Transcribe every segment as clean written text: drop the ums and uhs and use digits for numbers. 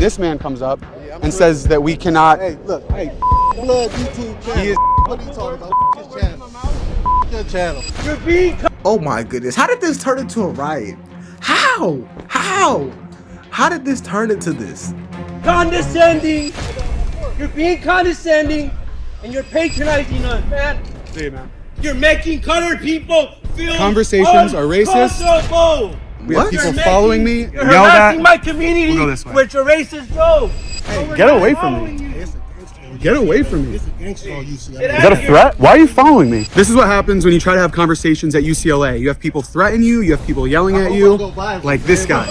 this man comes up and says that we cannot. Hey, look, hey, blood YouTube channel. He is. What are you talking about? His channel. Your channel. You're being Oh my goodness, how did this turn into a riot? How? How did this turn into this? condescending. You're being condescending, and you're patronizing us, man. Hey, man. You're making colored people feel Conversations are racist. uncomfortable. We have What? people You're following me. You're Yell harassing at. my community We'll go this way. with your racist jokes. Hey, get away from me. Get away from me. It's a gangster on UCLA. Get Is out that of a here. threat? Why are you following me? This is what happens when you try to have conversations at UCLA. You have people threaten you. You have people yelling at you. Like this guy.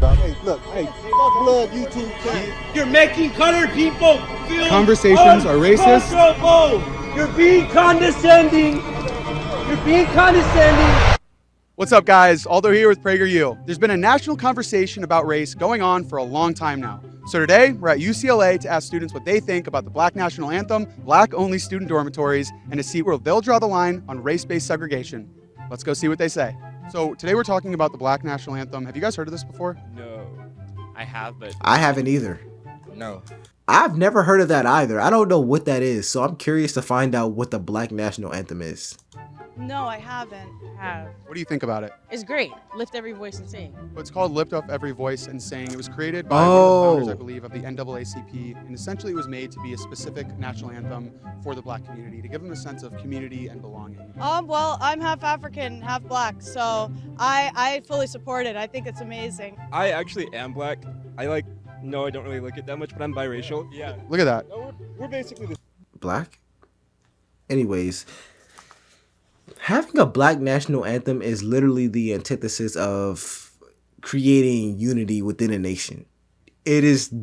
Hey, look, hey, fuck blood YouTube channel. You're making colored people feel Conversations are racist. uncomfortable. You're being condescending. You're being condescending. What's up, guys? Aldo here with PragerU. There's been a national conversation about race going on for a long time now. So today, we're at UCLA to ask students what they think about the Black National Anthem, Black-only student dormitories, and to see where they'll draw the line on race-based segregation. Let's go see what they say. So today we're talking about the Black National Anthem. Have you guys heard of this before? No, I have, but I haven't either. no. I've never heard of that either. I don't know what that is, so I'm curious to find out what the Black National Anthem is. No, I haven't. What do you think about it? It's great. Lift every voice and sing. Well, it's called Lift Up Every Voice and Sing. It was created by one of the founders, I believe, of the NAACP, and essentially it was made to be a specific national anthem for the Black community, to give them a sense of community and belonging. Well, I'm half African, half Black, so I fully support it. I think it's amazing. I actually am Black. No, I don't really look it that much, but I'm biracial. Yeah. Look at that. No, we're basically the Black? Anyways, having a Black National Anthem is literally the antithesis of creating unity within a nation. It is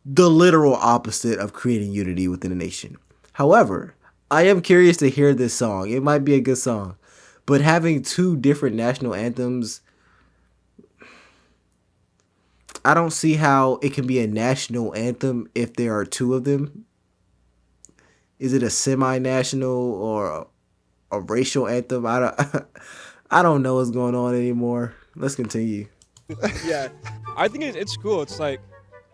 the literal opposite of creating unity within a nation. However, I am curious to hear this song. It might be a good song. But having two different national anthems, I don't see how it can be a national anthem if there are two of them. Is it a semi-national or a racial anthem? I don't know what's going on anymore. Let's continue. yeah. I think it's cool. It's like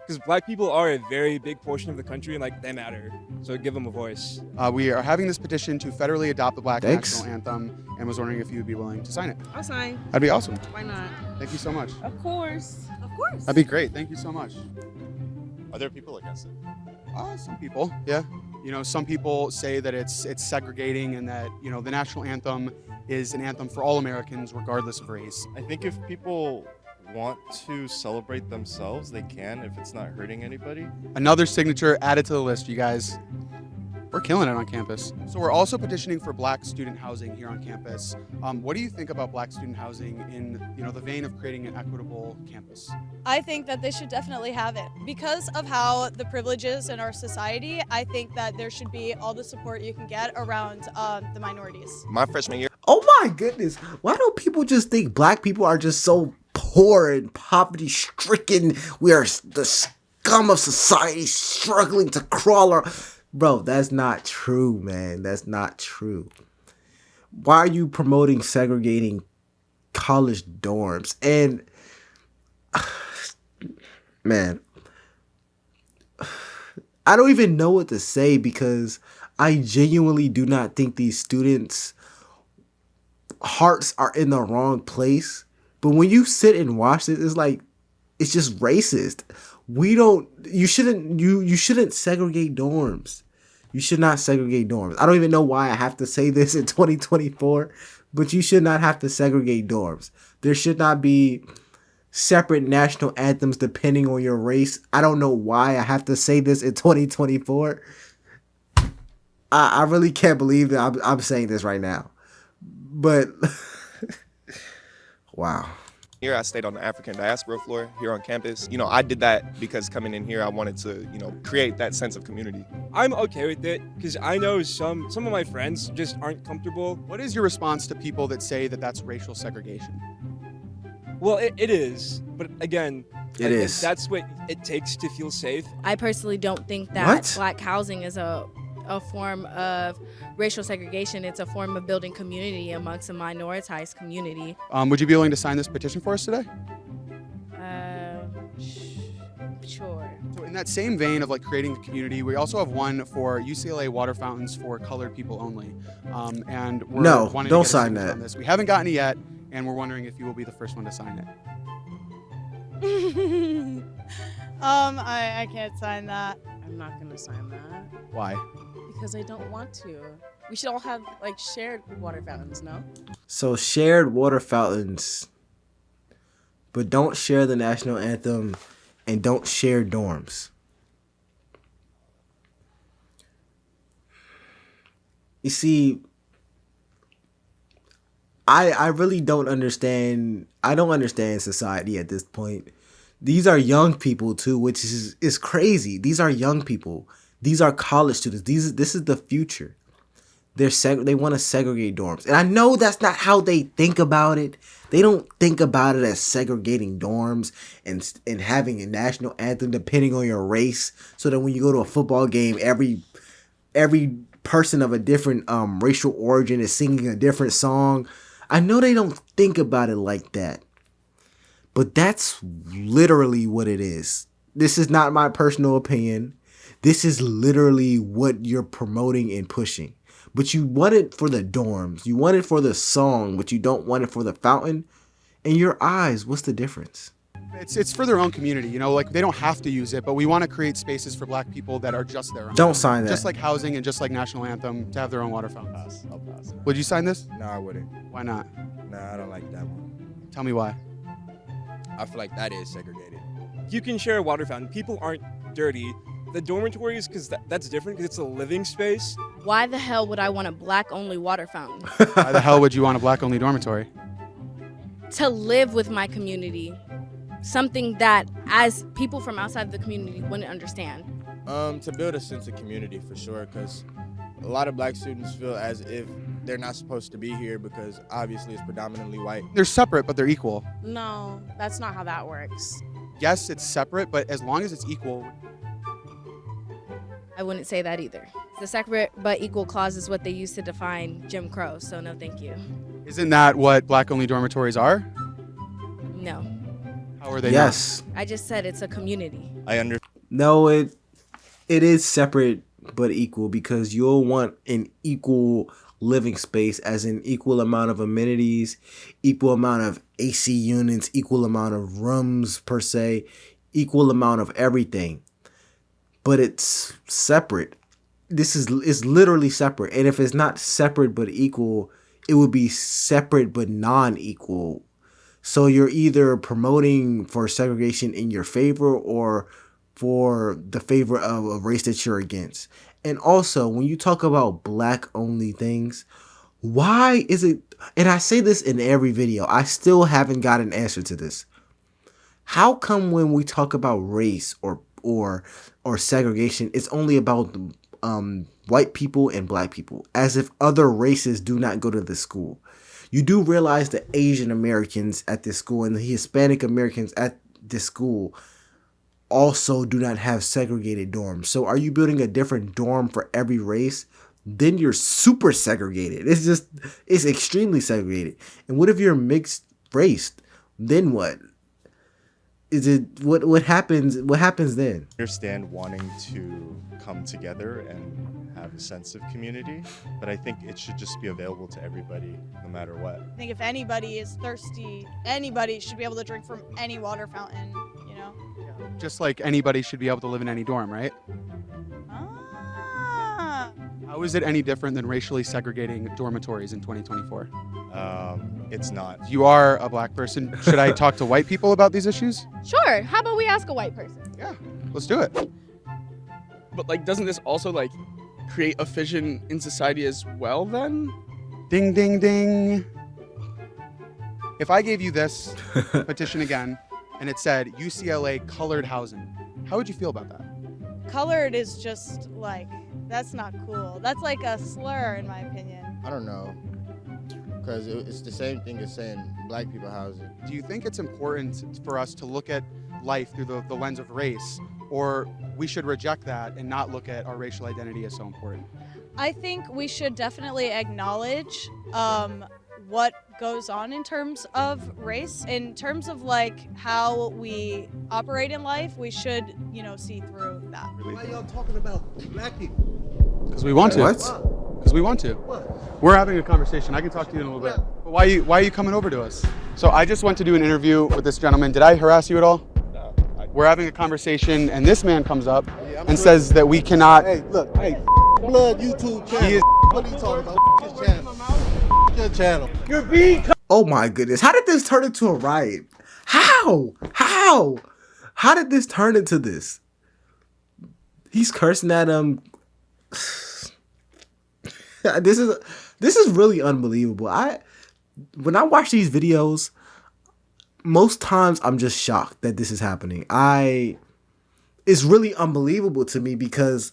because Black people are a very big portion of the country and like they matter. So give them a voice. We are having this petition to federally adopt the Black Thanks. National Anthem, and was wondering if you would be willing to sign it. I'll sign. That'd be awesome. Why not? Thank you so much. Of course. Of course. That'd be great. Thank you so much. Are there people against it? Some people, yeah. You know, some people say that it's segregating, and that, you know, the national anthem is an anthem for all Americans, regardless of race. I think if people want to celebrate themselves, they can, if it's not hurting anybody. Another signature added to the list, you guys. We're killing it on campus. So we're also petitioning for Black student housing here on campus. What do you think about Black student housing in, you know, the vein of creating an equitable campus? I think that they should definitely have it. Because of how the privileges in our society, I think that there should be all the support you can get around the minorities. My freshman year, Oh my goodness. Why don't people just think Black people are just so poor and poverty stricken? We are the scum of society struggling to crawl our... Bro, that's not true, man. That's not true. Why are you promoting segregating college dorms? And, man, I don't even know what to say because I genuinely do not think these students' hearts are in the wrong place. But when you sit and watch this, it's like, it's just racist. You shouldn't segregate dorms. You should not segregate dorms. I don't even know why I have to say this in 2024, but you should not have to segregate dorms. There should not be separate national anthems depending on your race. I don't know why I have to say this in 2024. I really can't believe that I'm saying this right now. But, wow. here I stayed on the African diaspora floor here on campus. You know, I did that because coming in here, I wanted to, you know, create that sense of community. I'm okay with it because I know some of my friends just aren't comfortable. What is your response to people that say that that's racial segregation? Well, it is, but again, It is. That's what it takes to feel safe. I personally don't think that What? Black housing is a form of racial segregation. It's a form of building community amongst a minoritized community. Would you be willing to sign this petition for us today? that same vein of like creating a community, we also have one for UCLA water fountains for colored people only. And we're No, wanting don't to get a sign signature that. on this. We haven't gotten it yet, and we're wondering if you will be the first one to sign it. I can't sign that. I'm not gonna sign that Why? because I don't want to. We should all have like shared water fountains, no? So shared water fountains, but don't share the national anthem and don't share dorms. You see, I really don't understand. I don't understand society at this point. These are young people too, which is crazy. These are young people. These are college students. This is the future. They want to segregate dorms. And I know that's not how they think about it. They don't think about it as segregating dorms and having a national anthem depending on your race, so that when you go to a football game, every person of a different racial origin is singing a different song. I know they don't think about it like that. But that's literally what it is. This is not my personal opinion. This is literally what you're promoting and pushing. But you want it for the dorms. You want it for the song, but you don't want it for the fountain. In your eyes, what's the difference? It's for their own community, you know, like they don't have to use it, but we want to create spaces for black people that are just their own. Don't sign that. Just like housing and just like national anthem to have their own water fountains. I'll pass. Would you sign this? No, I wouldn't. Why not? Nah, I don't like that one. Tell me why. I feel like that is segregated. You can share a water fountain. People aren't dirty. The dormitories, because that's different, because it's a living space. Why the hell would I want a black-only water fountain? Why the hell would you want a black-only dormitory? To live with my community. Something that, as people from outside the community, wouldn't understand. To build a sense of community for sure, because a lot of black students feel as if they're not supposed to be here because obviously it's predominantly white. They're separate, but they're equal. No, that's not how that works. Yes, it's separate, but as long as it's equal. I wouldn't say that either. The separate but equal clause is what they use to define Jim Crow, so no thank you. Isn't that what black-only dormitories are? No. How are they? Yes. I just said it's a community. I understand. No, it is separate but equal, because you'll want an equal living space, as in equal amount of amenities, equal amount of AC units, equal amount of rooms per se, equal amount of everything. But it's separate. It's literally separate. And if it's not separate but equal, it would be separate but non-equal. So you're either promoting for segregation in your favor or for the favor of a race that you're against. And also, when you talk about black-only things, why is it, and I say this in every video, I still haven't got an answer to this. How come when we talk about race or segregation, it's only about white people and black people, as if other races do not go to the school? You do realize the Asian Americans at this school and the Hispanic Americans at this school also do not have segregated dorms. So are you building a different dorm for every race? Then you're super segregated. It's extremely segregated. And what if you're mixed race? Then what? Is it what happens? What happens then? I understand wanting to come together and have a sense of community, but I think it should just be available to everybody, no matter what. I think if anybody is thirsty, anybody should be able to drink from any water fountain, you know? Just like anybody should be able to live in any dorm, right? Ah. How is it any different than racially segregating dormitories in 2024? It's not. You are a black person. Should I talk to white people about these issues? Sure. How about we ask a white person? Yeah, let's do it. But like, doesn't this also like create a fission in society as well then? Ding, ding, ding. If I gave you this petition again and it said UCLA colored housing, how would you feel about that? Colored is just like, that's not cool. That's like a slur in my opinion. I don't know, because it's the same thing as saying black people housing. Do you think it's important for us to look at life through the lens of race, or we should reject that and not look at our racial identity as so important? I think we should definitely acknowledge what goes on in terms of race. In terms of like how we operate in life, we should, see through that. Why y'all talking about black people? Because we want to. What? Because we want to. We're having a conversation. I can talk to you in a little bit. But why are you coming over to us? So I just went to do an interview with this gentleman. Did I harass you at all? No. We're having a conversation, and this man comes up and says that we cannot. Hey, look, hey, blood YouTube channel. He is- What are you talking about? His channel. Your channel. You're being Oh my goodness. How did this turn into a riot? How? How did this turn into this? He's cursing at him. This is really unbelievable. When I watch these videos, most times I'm just shocked that this is happening. It's really unbelievable to me because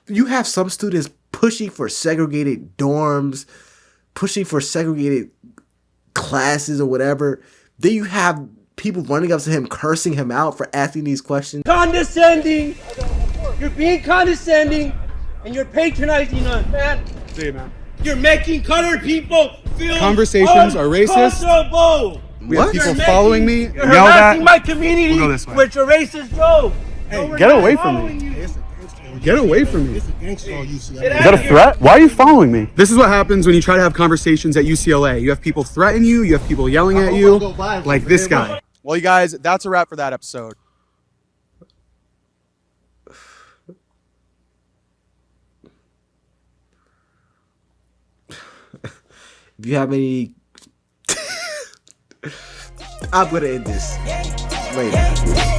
you have some students pushing for segregated dorms, pushing for segregated classes or whatever. Then you have people running up to him, cursing him out for asking these questions. condescending. You're being condescending, and you're patronizing us, man. See you, man. You're making colored people feel Conversations are racist. uncomfortable. We have What? people You're following me, You're yell harassing at. my community We'll go this way. with your racist jokes. Hey, get away from me. Get away from me. It's a gangster on UCLA. Is that a threat? Why are you following me? This is what happens when you try to have conversations at UCLA. You have people threaten you. You have people yelling at you, like this guy. Well, you guys, that's a wrap for that episode. If you have any... I'm going to end this later.